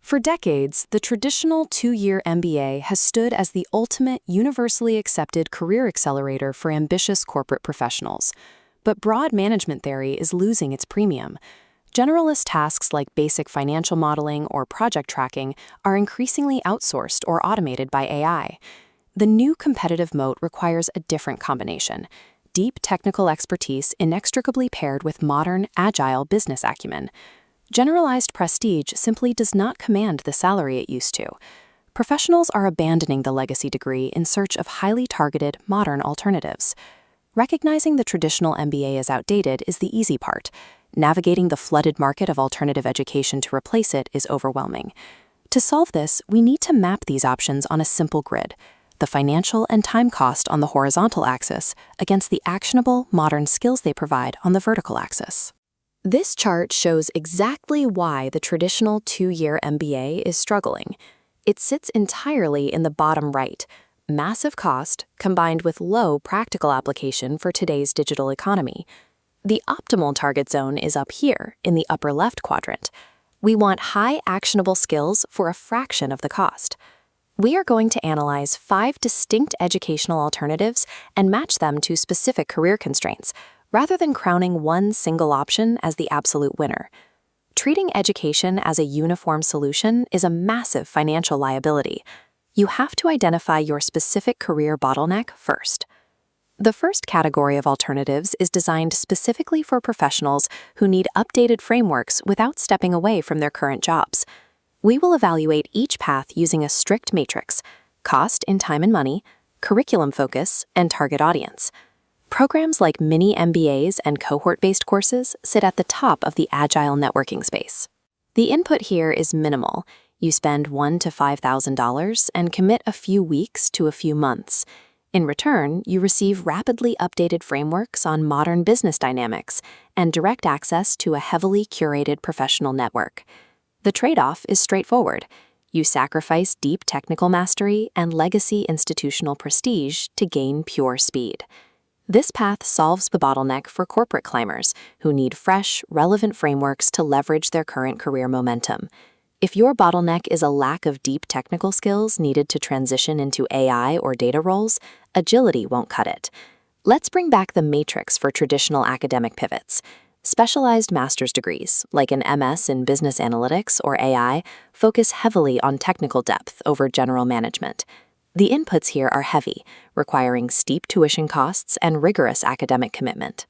For decades, the traditional two-year MBA has stood as the ultimate, universally accepted career accelerator for ambitious corporate professionals. But broad management theory is losing its premium. Generalist tasks like basic financial modeling or project tracking are increasingly outsourced or automated by AI. The new competitive moat requires a different combination: deep technical expertise inextricably paired with modern, agile business acumen. Generalized prestige simply does not command the salary it used to. Professionals are abandoning the legacy degree in search of highly targeted, modern alternatives. Recognizing the traditional MBA as outdated is the easy part. Navigating the flooded market of alternative education to replace it is overwhelming. To solve this, we need to map these options on a simple grid: the financial and time cost on the horizontal axis against the actionable, modern skills they provide on the vertical axis. This chart shows exactly why the traditional two-year MBA is struggling. It sits entirely in the bottom right: massive cost combined with low practical application for today's digital economy. The optimal target zone is up here in the upper left quadrant. We want high actionable skills for a fraction of the cost. We are going to analyze 5 distinct educational alternatives and match them to specific career constraints, rather than crowning one single option as the absolute winner. Treating education as a uniform solution is a massive financial liability. You have to identify your specific career bottleneck first. The first category of alternatives is designed specifically for professionals who need updated frameworks without stepping away from their current jobs. We will evaluate each path using a strict matrix: cost in time and money, curriculum focus, and target audience. Programs like mini MBAs and cohort-based courses sit at the top of the agile networking space. The input here is minimal. You spend $1,000 to $5,000 and commit a few weeks to a few months. In return, you receive rapidly updated frameworks on modern business dynamics and direct access to a heavily curated professional network. The trade-off is straightforward. You sacrifice deep technical mastery and legacy institutional prestige to gain pure speed. This path solves the bottleneck for corporate climbers who need fresh, relevant frameworks to leverage their current career momentum. If your bottleneck is a lack of deep technical skills needed to transition into AI or data roles, agility won't cut it. Let's bring back the matrix for traditional academic pivots. Specialized master's degrees, like an MS in business analytics or AI, focus heavily on technical depth over general management. The inputs here are heavy, requiring steep tuition costs and rigorous academic commitment.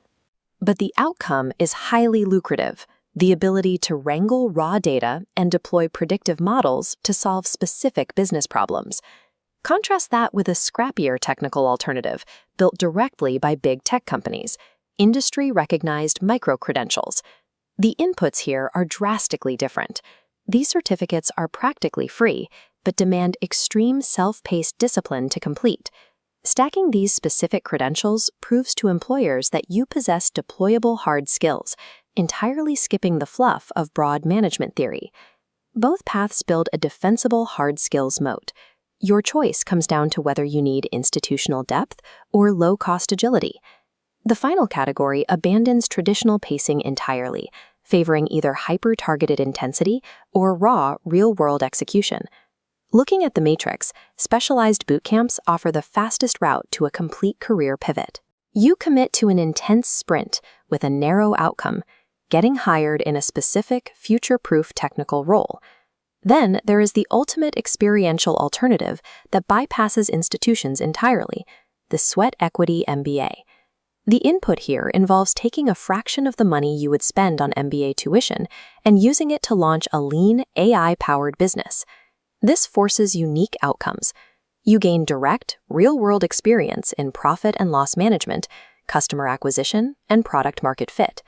But the outcome is highly lucrative: the ability to wrangle raw data and deploy predictive models to solve specific business problems. Contrast that with a scrappier technical alternative built directly by big tech companies: industry-recognized micro-credentials. The inputs here are drastically different. These certificates are practically free, but demand extreme self-paced discipline to complete. Stacking these specific credentials proves to employers that you possess deployable hard skills, entirely skipping the fluff of broad management theory. Both paths build a defensible hard skills moat. Your choice comes down to whether you need institutional depth or low-cost agility. The final category abandons traditional pacing entirely, favoring either hyper-targeted intensity or raw, real-world execution. Looking at the matrix, specialized bootcamps offer the fastest route to a complete career pivot. You commit to an intense sprint with a narrow outcome: getting hired in a specific, future-proof technical role. Then there is the ultimate experiential alternative that bypasses institutions entirely: the sweat equity MBA. The input here involves taking a fraction of the money you would spend on MBA tuition and using it to launch a lean, AI-powered business. This forces unique outcomes. You gain direct, real-world experience in profit and loss management, customer acquisition, and product-market fit.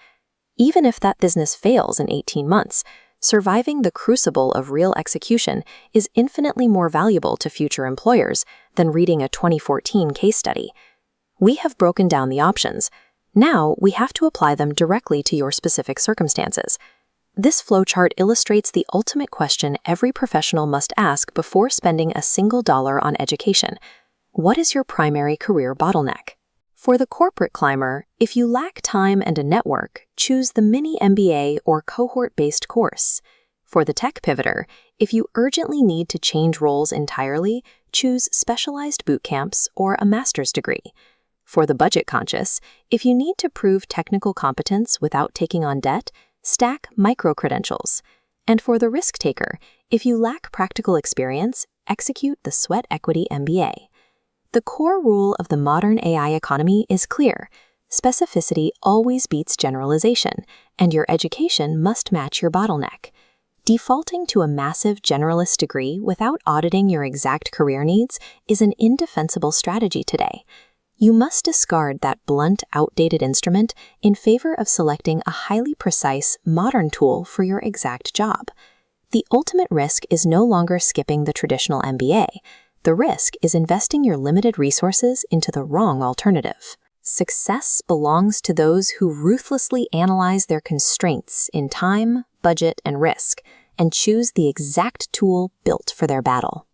Even if that business fails in 18 months, surviving the crucible of real execution is infinitely more valuable to future employers than reading a 2014 case study. We have broken down the options. Now we have to apply them directly to your specific circumstances. This flowchart illustrates the ultimate question every professional must ask before spending a single dollar on education: what is your primary career bottleneck? For the corporate climber, if you lack time and a network, choose the mini MBA or cohort-based course. For the tech pivoter, If you urgently need to change roles entirely, choose specialized boot camps or a master's degree. For the budget-conscious, if you need to prove technical competence without taking on debt, stack micro-credentials. And for the risk-taker, if you lack practical experience, execute the sweat equity MBA. The core rule of the modern AI economy is clear. Specificity always beats generalization, and your education must match your bottleneck. Defaulting to a massive generalist degree without auditing your exact career needs is an indefensible strategy today. You must discard that blunt, outdated instrument in favor of selecting a highly precise, modern tool for your exact job. The ultimate risk is no longer skipping the traditional MBA. The risk is investing your limited resources into the wrong alternative. Success belongs to those who ruthlessly analyze their constraints in time, budget, and risk, and choose the exact tool built for their battle.